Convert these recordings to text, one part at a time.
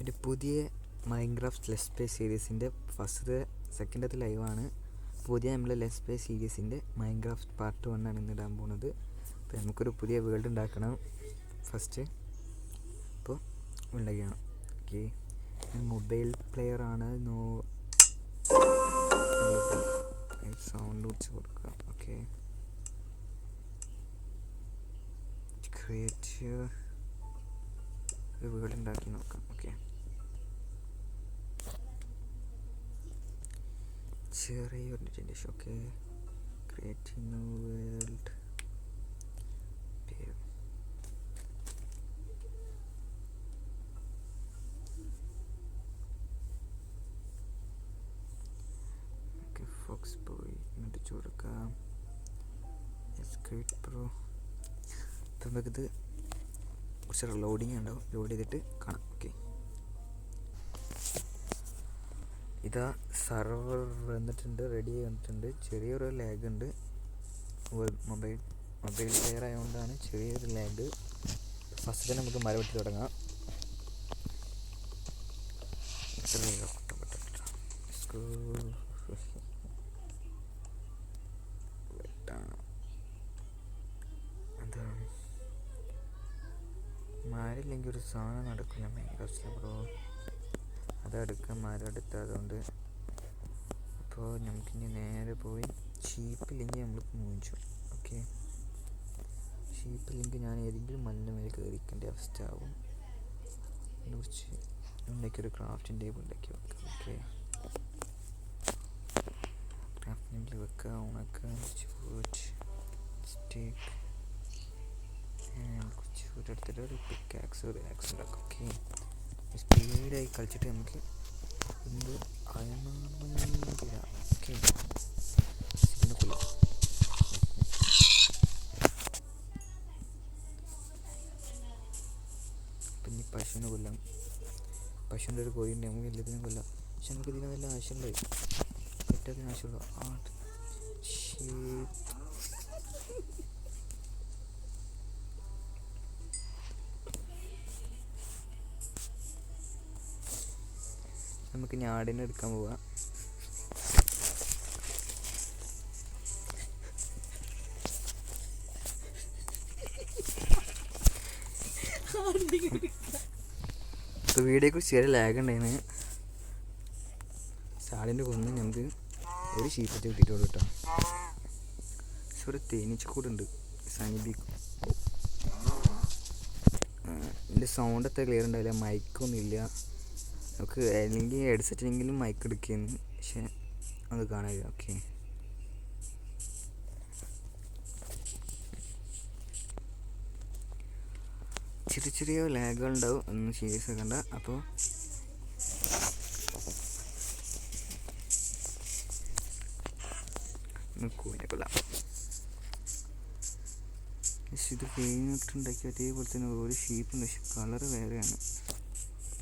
എൻ്റെ പുതിയ Minecraft let's play സീരീസിൻ്റെ സെക്കൻഡത്തെ ലൈവാണ്. പുതിയ നമ്മളെ ലെറ്റ്സ് പ്ലേ സീരീസിൻ്റെ മൈൻക്രാഫ്റ്റ് പാർട്ട് 1 ആണ് ഇന്നിടാൻ പോകുന്നത്. അപ്പോൾ നമുക്കൊരു പുതിയ വേൾഡ് ഉണ്ടാക്കണം. ഫസ്റ്റ് അപ്പോൾ ഉണ്ടാക്കണം. ഓക്കെ, മൊബൈൽ പ്ലെയറാണ്. സൗണ്ട് വെച്ച് കൊടുക്കുക. ഓക്കെ, ക്രിയേറ്റ് ഒരു വേൾഡ് ഉണ്ടാക്കി നോക്കാം. ഓക്കെ, ചെറിയൊരു generation. Okay, create new world. Okay, fox boy എന്നിട്ട് കൊടുക്കാം. Escape pro. അപ്പം നമുക്കിത് കുറച്ച് ലോഡിങ് ഉണ്ടാവും. ലോഡ് ചെയ്തിട്ട് കാണാം. ഓക്കെ, ഇതാ സർവർ വന്നിട്ടുണ്ട്, റെഡി ആയി വന്നിട്ടുണ്ട്. ചെറിയൊരു ലാഗ് ഉണ്ട്. മൊബൈൽ പ്ലെയർ ആയതുകൊണ്ടാണ് ചെറിയൊരു ലാഗ്. ഫസ്റ്റ് തന്നെ നമുക്ക് മരം വെട്ടി തുടങ്ങാം. മരമില്ലെങ്കിൽ ഒരു സാധനം നടക്കില്ല മൈൻക്രാഫ്റ്റിൽ ബ്രോ. അതെടുക്കാൻ മരം എടുത്ത് അതുകൊണ്ട്. അപ്പോൾ നമുക്കിനി നേരെ പോയി ഷീപ്പില്ലെങ്കിൽ നമ്മൾ മൂഞ്ചു. ഓക്കെ, ഷീപ്പില്ലെങ്കിൽ ഞാൻ ഏതെങ്കിലും മണ്ണിന് മേലെ കയറിക്കേണ്ട അവസ്ഥ ആവും. കുറച്ച് ഉണ്ടാക്കിയൊരു ക്രാഫ്റ്റിംഗ് ടേബിൾ ഉണ്ടാക്കി വെക്കാം. ഓക്കെ, ക്രാഫ്റ്റിംഗ് ടേബിൾ വെക്കുക. ഉണക്കുക, സ്റ്റേക്ക് എടുത്തിട്ട് ഒരു പിക്കാക്സ് ഉണ്ടാക്കും. ഓക്കെ, സ്പീഡായി കളിച്ചിട്ട് നമുക്ക് എന്ത് അയമാറില്ല. ഓക്കെ, പിന്നെ കൊല്ലാം. പിന്നെ പശുവിനെ കൊല്ലാം. പശുവിൻ്റെ ഒരു കോഴിയുണ്ട്, നമുക്ക് എല്ലാത്തിനും കൊല്ലാം. പക്ഷെ നമുക്ക് ഇതിന് നല്ല ആവശ്യമുണ്ടായി. പറ്റാത്തതിന് ആവശ്യമുള്ള നമുക്ക് ഞാടിനെ എടുക്കാൻ പോവാം. ഇപ്പോൾ വീഡിയോയെക്കുറിച്ച് ചെറിയ ലാഗ് ഉണ്ടായിരുന്നു. സാലിൻ്റെ കൊന്ന് നമുക്ക് ഒരു ഷീപ്പറ്റ് കിട്ടിയിട്ടുള്ളൂ കേട്ടോ. പക്ഷെ ഒരു തേനീച്ചക്കൂടുണ്ട്. സനിബിക്കും എൻ്റെ സൗണ്ട് അത്ര ക്ലിയർ ഉണ്ടാവില്ല. മൈക്കൊന്നും ഇല്ല നമുക്ക്. അല്ലെങ്കിൽ ഹെഡ്സെറ്റിനെങ്കിലും മൈക്ക് എടുക്കുന്നു, പക്ഷെ അത് കാണാനില്ല. ഓക്കെ, ചെറിയ ചെറിയ ലാഗുകൾ ഉണ്ടാവും, ഒന്നും സീരിയസ് ആക്കണ്ട. അപ്പോൾ കൂനെ കൊള്ളാം. ഇത് കഴിഞ്ഞിട്ടുണ്ടാക്കി അതേപോലെ തന്നെ ഒരു ഷീപ്പുണ്ട്, പക്ഷെ കളറ് വേറെയാണ്.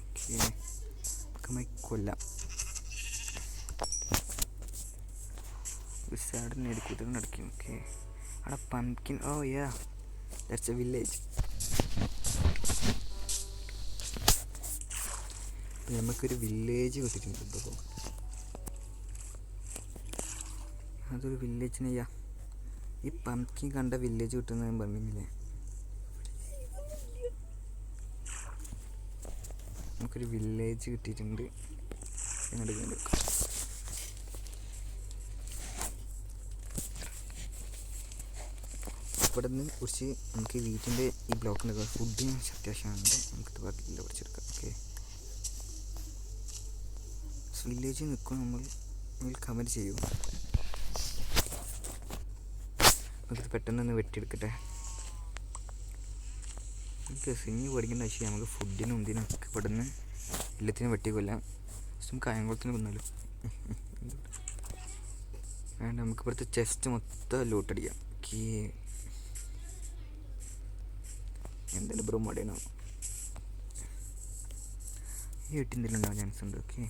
ഓക്കെ, കൊല്ലാം. സാഡിനെ കുതിർന്നടക്കും. ഓക്കെ, അവിടെ pumpkin. Oh yeah, that's a village. നമുക്കൊരു വില്ലേജ് കിട്ടിയിട്ടുണ്ട്. ഇപ്പോൾ അതൊരു വില്ലേജിന് ഈ പംകിൻ കണ്ട വില്ലേജ് കിട്ടുന്ന ഞാൻ പറഞ്ഞില്ലേ. നമുക്കൊരു വില്ലേജ് കിട്ടിയിട്ടുണ്ട്. ഇവിടെ നിന്ന് കുറച്ച് നമുക്ക് വീട്ടിൻ്റെ ഈ ബ്ലോക്കിൻ്റെ ഫുഡിന് അത്യാവശ്യമാണെങ്കിൽ നമുക്കിത് പറഞ്ഞില്ല പഠിച്ചെടുക്കാം. ഓക്കെ, വില്ലേജിൽ നിൽക്കും നമ്മൾ കമൻറ്റ് ചെയ്യും. നമുക്കിത് പെട്ടെന്നൊന്ന് വെട്ടിയെടുക്കട്ടെ. നമുക്ക് സിങ്ങി പഠിക്കേണ്ട ആവശ്യം. നമുക്ക് ഫുഡിനും ഒന്നിനൊക്കെ ഇവിടെ നിന്ന് എല്ലാത്തിനും വെട്ടിക്കൊല്ലാം. നമുക്ക് കായംകുളത്തിന് കൊന്നാലും വേണ്ട. നമുക്ക് ഇവിടുത്തെ ചെസ്റ്റ് മൊത്തം ലൂട്ടടിക്കാം. എന്തായാലും ബ്രോ മടിയണോ ഈ വീട്ടിൽ ഉണ്ടാവാൻ ചാൻസ് ഉണ്ട്. ഓക്കെ,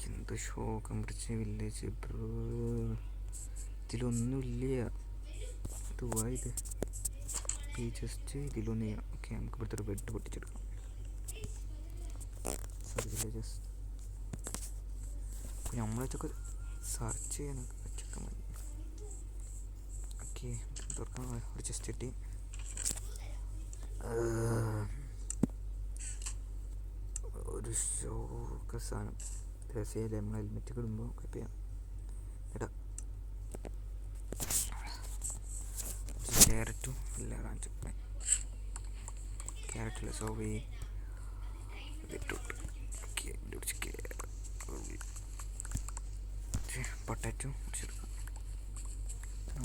എന്ത് ഷോക്കം പിടിച്ച വില്ലേജ് ബ്രോ. ഇതിലൊന്നുമില്ല. ഇത് ഈ ജസ്റ്റ് ഇതിലൊന്നും ചെയ്യാം. ഓക്കെ, നമുക്ക് ഇവിടുത്തെ ഒരു ബെഡ് പൊട്ടിച്ചെടുക്കാം. വില്ലേജസ്. നമ്മളൊക്കെ സെർച്ച് ചെയ്യാനൊക്കെ പറ്റൊക്കെ മതി. ഓക്കെ, തുറക്കാൻ ഒരു ചെസ്റ്റ് കിട്ടി. ഒരു ഷോക്ക് സാധനം രസയില്ല. നമ്മൾ ഹെൽമെറ്റ് ഇടുമ്പോൾ കുഴപ്പമില്ല. എടാ ക്യാരറ്റും ഇല്ല, കാണിച്ചു ക്യാരറ്റില്ല. Sorry potato പിടിച്ചെടുക്കാം.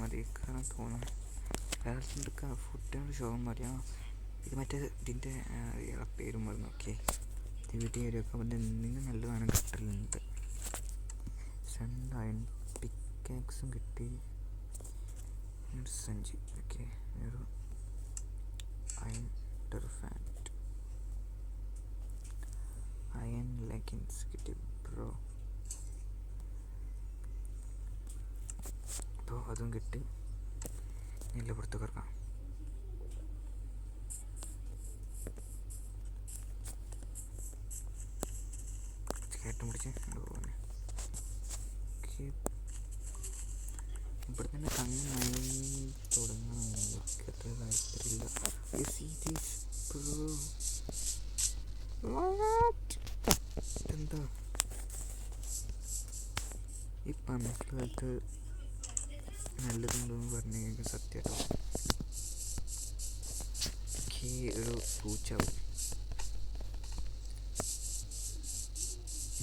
അതേക്കാണ് തോന്നുന്നു. എടുക്കാം. ഫുഡിൻ്റെ ഷോകം പറയാം. ഇത് മറ്റേ ഇതിൻ്റെ പേരും പറഞ്ഞു. ഓക്കെ, ഇത് വീട്ടിൽ കയറിയൊക്കെ അവൻ്റെ എന്തെങ്കിലും നല്ല സാധനം കിട്ടലുണ്ട്. അയൺ പിക്കാക്സും കിട്ടി. സഞ്ചി. ഓക്കെ, ഒരു അയൺ ടെർഫാൻറ്റ്, അയൺ ലെഗിൻസ് കിട്ടി ബ്രോ. അപ്പോൾ അതും കിട്ടി. ഇല്ല, പുറത്ത് കിടക്കാം. കയറ്റം പിടിച്ച് പോകുന്നത്. ഇവിടെ തന്നെ കണ്ണായി തുടങ്ങണം. എനിക്ക് അത്ര താല്പര്യമില്ല. എന്താ ഇപ്പം അന്നത്തെ കാലത്ത് നല്ലതുണ്ടെന്ന് പറഞ്ഞു കഴിഞ്ഞാൽ സത്യമായിട്ട് ഒരു പൂച്ചാവും.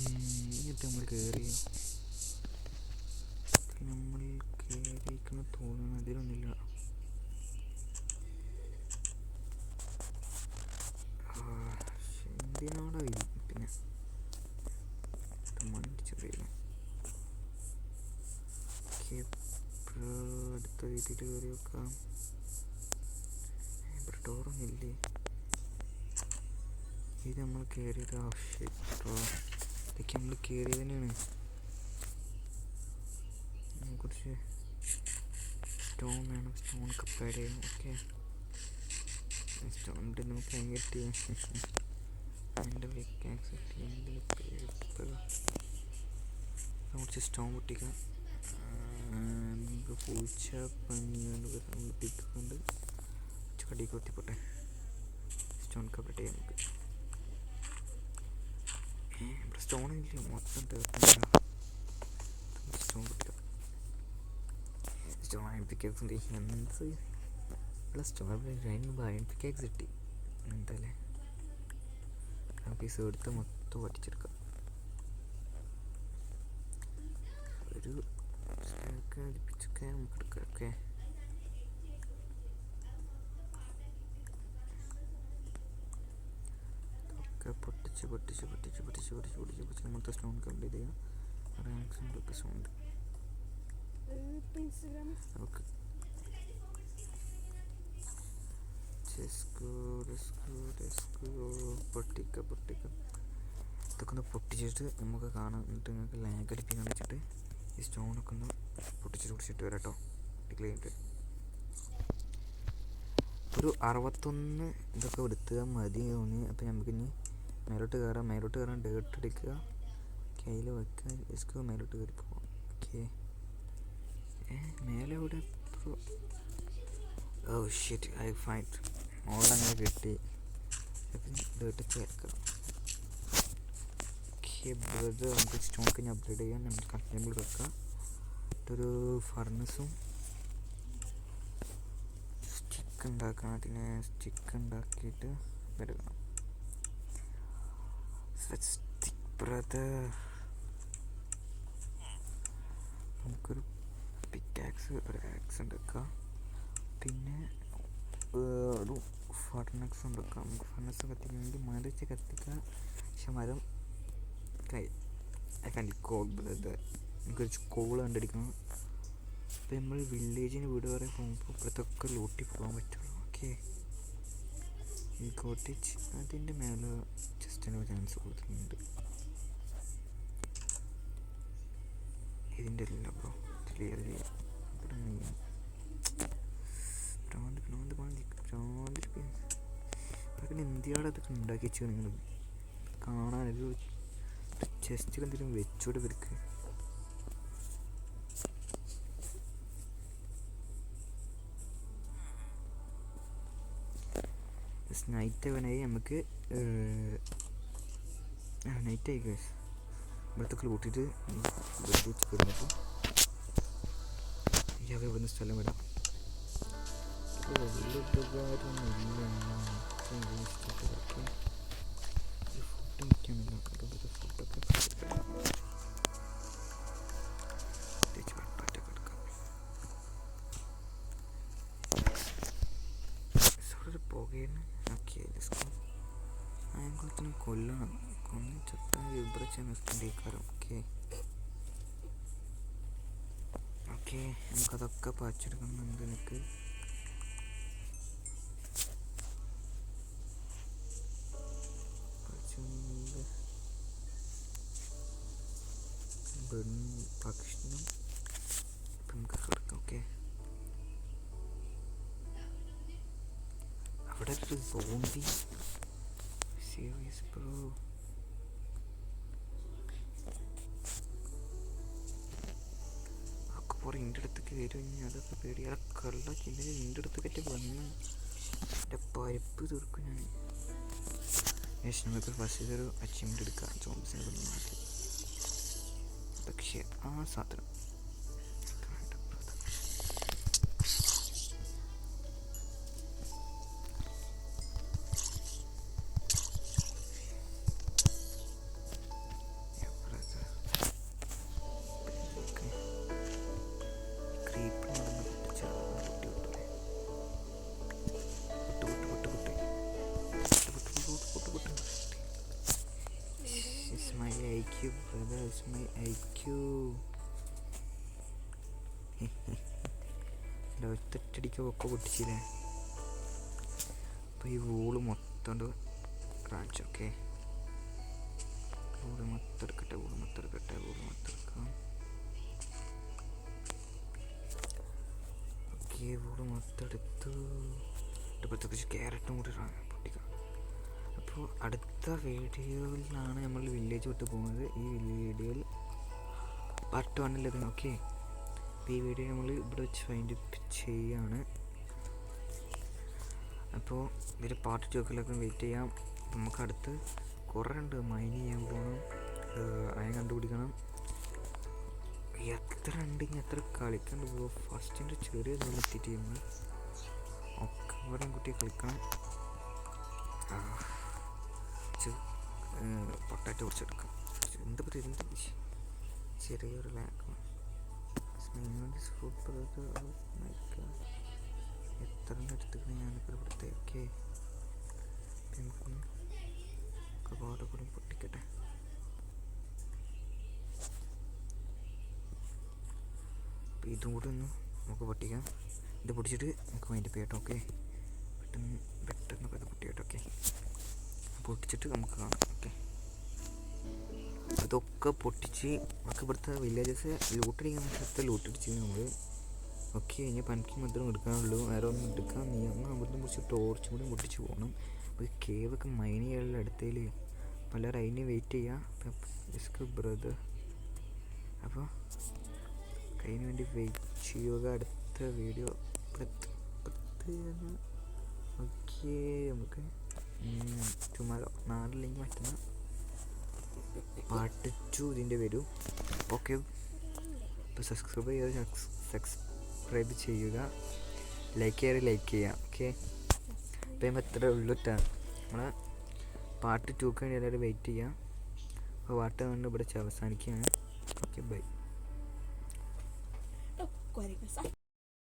എന്നിട്ട് നമ്മൾ കയറിയോ? നമ്മൾ കയറിയിരിക്കുന്ന തോന്നുന്നു. അതിലൊന്നുമില്ല. എന്തിനോടാ പിന്നെ മണിച്ചറിയില്ല. അടുത്ത രീതിയിൽ കയറി വെക്കാം. ഇവിടെ ഡോറൊന്നുമില്ലേ? ഇത് നമ്മൾ കയറിയത് ആവശ്യട്ടോ. ഇതൊക്കെ നമ്മൾ കയറിയത് തന്നെയാണ്. കുറച്ച് സ്റ്റോൺ വേണം. സ്റ്റോൺ കപ്പേഡ് ചെയ്യണം. ഓക്കെ, സ്റ്റോൺ നമുക്ക് ഭയങ്കര എൻ്റെ പിക്കാക്സ് കുറച്ച് സ്റ്റോൺ പൊട്ടിക്കാം. നമുക്ക് പൂച്ച പഞ്ഞിയൊക്കെ പിക്കുന്നുണ്ട്. കടി കൊത്തിപ്പോട്ടെ. സ്റ്റോൺ കപ്പേഡ് ചെയ്യാം നമുക്ക്. ഇവിടെ സ്റ്റോണില്ല, മൊത്തം തീർക്കുന്നില്ല. സ്റ്റോൺ പൊട്ടിക്കാം. സ്റ്റോൺ അയൺ പിക്കാക്സ് ഉണ്ട്. എന്ത് ഇവിടെ സ്റ്റോൺ അതിന് അയൺ പിക്കാക്സ് കിട്ടി. എന്തല്ലേ നമുക്ക് ഈ സൈഡത്തെ മൊത്തം പഠിച്ചെടുക്കാം. ഒരു അടുപ്പിച്ചൊക്കെ നമുക്ക് എടുക്കാം. ഓക്കെ, പൊട്ടിച്ച് മൊത്തം സ്റ്റോൺ കംപ്ലീറ്റ് ചെയ്യാം. സ്റ്റോൺ ഉണ്ട്. ഓക്കെ, പൊട്ടിക്ക ഇതൊക്കെ ഒന്ന് പൊട്ടിച്ചിട്ട് നമുക്ക് കാണാം. എന്നിട്ട് നിങ്ങൾക്ക് ലാഗ് അടിപ്പിക്കാൻ വെച്ചിട്ട് ഈ സ്റ്റോണൊക്കെ ഒന്ന് പൊട്ടിച്ചിട്ട് വരാം കേട്ടോ. ഡിക്ലെയിൻറ്റ് ഒരു 61 ഇതൊക്കെ എടുത്തുക മതി തോന്നി. അപ്പോൾ നമുക്ക് ഇനി മേലോട്ട് കയറാൻ ഡേർട്ട് എടുക്കുക, കയ്യിൽ വെക്കുക, ജസ്റ്റ് മേലോട്ട് കയറി പോവാം. ഓക്കെ, മേലെ ഇവിടെ ഓ ഷിറ്റ് ഐ ഫൈൻഡ് മോളങ്ങനെ കിട്ടി. ഡേർട്ട് ചേർക്കണം. ഓക്കെ ബ്രദർ, നമുക്ക് സ്റ്റോൺ കഴിഞ്ഞ് അപ്ഗ്രേഡ് ചെയ്യാൻ നമുക്ക് കൺസ്റ്റേബിൾ വെക്കാം. ഒരു ഫർണസും സ്റ്റിക്ക് ഉണ്ടാക്കണം. അതിന് സ്റ്റിക്ക് ഉണ്ടാക്കിയിട്ട് എടുക്കണം. സ്റ്റിക്ക് ബ്രദർ, നമുക്കൊരു പിക്കാക്സ് ഒരു ആക്സ് ഉണ്ടാക്കാം. പിന്നെ ഒരു ഫർണക്സ് ഉണ്ടാക്കാം. നമുക്ക് ഫർണസ് കത്തിക്കണമെങ്കിൽ മരം വെച്ച് കത്തിക്കുക. പക്ഷെ മരം എനിക്കൊരു കോള് കണ്ടടിക്കണം. അപ്പോൾ നമ്മൾ വില്ലേജിന് വീട് വരെ പോകുമ്പോൾ ഇപ്പോഴത്തൊക്കെ ലൂട്ടി പോകാൻ പറ്റുള്ളൂ. ഓക്കെ, ഈ കോട്ടേജ് അതിൻ്റെ മേലെ ജസ്റ്റിന് ചാൻസ് കൊടുത്തിട്ടുണ്ട്. ഇതിൻ്റെ അല്ല ബ്രോ, ക്ലിയർ ചെയ്യാം. അതൊക്കെ എന്തിനാണ് അതൊക്കെ ഉണ്ടാക്കി വെച്ചാൽ നിങ്ങൾ കാണാനൊരു ചെസ്റ്റിൽ എന്തെങ്കിലും വെച്ചോട് ഇവർക്ക്. നൈറ്റ് ആവാനായി നമുക്ക് നൈറ്റായി ഗൈസ്. ഇവിടത്തൊക്കെ കൂട്ടിയിട്ട് വെച്ച് കിടന്നിട്ട് ഇയാളെ ഇവിടുന്ന് സ്ഥലം വിടാം. വലിയ ഉപകാരമൊന്നുമില്ല. ഫുഡ് നിൽക്കാനില്ല. ഫുഡൊക്കെ പുകയാണ്. ഓക്കെ അയൽക്കുളത്തിന് കൊല്ലണം. കൊന്ന് ചത്താൽ ഇവിടെ ചെന്ന് സ്പെൻഡിക്കാരം. ഓക്കെ ഓക്കെ നമുക്കതൊക്കെ പാച്ചെടുക്കുന്നുണ്ട്. എനിക്ക് ഭക്ഷണം ഇപ്പം നമുക്ക് കിടക്കാം. ഓക്കെ അവിടെ ഒരു സോംബി സീരിയസ് ബ്രോ. ഒക്കെ പുറം എൻ്റെ അടുത്തേക്ക് വരും. അതൊക്കെ പേടി. ആ കള്ളക്കില്ല എൻ്റെ അടുത്തേക്ക് വന്ന് എൻ്റെ പരിപ്പ് തീർക്കും ഞാൻ. ഏകദേശം നമുക്ക് ഫസ്റ്റ് ഇതൊരു അച്ചീവ്മെൻ്റ് എടുക്കാം സോംബിസിനെ കൊണ്ടുവന്നിട്ട്. പക്ഷേ ആ സാധനം brother is my IQ. ഒറ്റടിക്ക് ഒക്കെ പൊട്ടിച്ചില്ലേ. അപ്പോൾ ഈ വൂള് മൊത്തം കാണിച്ചു. ഓക്കെ വൂള് മൊത്തം എടുക്കട്ടെ. വൂള് മൊത്തം എടുക്കാം. ഓക്കെ വൂള് മൊത്തം എടുത്തു. കുറച്ച് ക്യാരറ്റും കൂടി പൊട്ടിക്കാം. അപ്പോൾ അടുത്ത വീഡിയോയിലാണ് നമ്മൾ വില്ലേജ് വിട്ട് പോകുന്നത്. ഈ വീഡിയോയിൽ പാർട്ട് 1 ഓക്കെ. അപ്പോൾ ഈ വീഡിയോ നമ്മൾ ഇവിടെ വെച്ച് ഫൈൻഡ് അപ്പ് ചെയ്യാണ്. അപ്പോൾ ഇതിൽ പാർട്ട് 2 വെയിറ്റ് ചെയ്യാം. നമുക്ക് അടുത്ത് കുറേ ഉണ്ട്. മൈൻ ചെയ്യാൻ പോകണം, അയൺ കണ്ടുപിടിക്കണം. എത്ര ഉണ്ട് ഇനി എത്ര കളിക്കണ്ട് പോകും. ഫസ്റ്റിൻ്റെ ചെറിയ ഇതൊന്നും എത്തിയിട്ട് ചെയ്യുമ്പോൾ ഒക്കെ ഇവിടെ കുട്ടി കളിക്കണം. പൊട്ടാറ്റോ കുറച്ചെടുക്കാം. എന്താ പറയുക, എന്ത് ചെറിയൊരു ലാക്ക് എത്ര എടുത്തിട്ട് ഞാനിപ്പോൾ ഇവിടുത്തെ. ഓക്കെ പാടെ കൂടി പൊട്ടിക്കട്ടെ. അപ്പോൾ ഇതും കൂടി ഒന്ന് നമുക്ക് പൊട്ടിക്കാം. ഇത് പൊട്ടിച്ചിട്ട് നമുക്ക് അതിൻ്റെ പേട്ടോ. ഓക്കെ പെട്ടെന്നൊക്കെ അത് പൊട്ടിയാട്ടോ. ഓക്കെ പൊട്ടിച്ചിട്ട് നമുക്ക് കാണാം. ഓക്കെ ഇതൊക്കെ പൊട്ടിച്ച് നമുക്ക് ഇവിടുത്തെ വില്ലേജസ് ലൂട്ടടിക്കാൻ സ്ഥലത്ത് ലൂട്ടടിച്ച് നമ്മൾ. ഓക്കെ ഇനി പനിക്ക് മാത്രം എടുക്കാനുള്ളൂ. വേറെ ഒന്നും എടുക്കാൻ നീ അങ്ങ് അവിടുന്ന് കുറച്ച് ടോർച്ചും കൂടി പൊട്ടിച്ച് പോകണം. അപ്പോൾ ഈ കേവൊക്കെ മൈൻ ചെയ്യാനുള്ള അടുത്തതിൽ പലരും അതിന് വെയിറ്റ് ചെയ്യുക ബ്രദർ. അപ്പോൾ അതിന് വേണ്ടി വെയിറ്റ് ചെയ്യുക. അടുത്ത വീഡിയോ ഓക്കെ നമുക്ക് ടുമാറോ നാളില്ലെങ്കിൽ മറ്റന്നാൾ പാർട്ട് 2 ഇതിൻ്റെ വരും. ഓക്കെ അപ്പോൾ സബ്സ്ക്രൈബ് ചെയ്യുക, ലൈക്ക് ചെയ്യുക. ഓക്കെ അപ്പം എത്ര ഉള്ളിട്ടാണ് നമ്മളെ പാർട്ട് 2 വേണ്ടി എല്ലാവരും വെയിറ്റ് ചെയ്യുക. അപ്പോൾ പാർട്ട് 1 ഇവിടെ അവസാനിക്കുകയാണ്. Okay bye.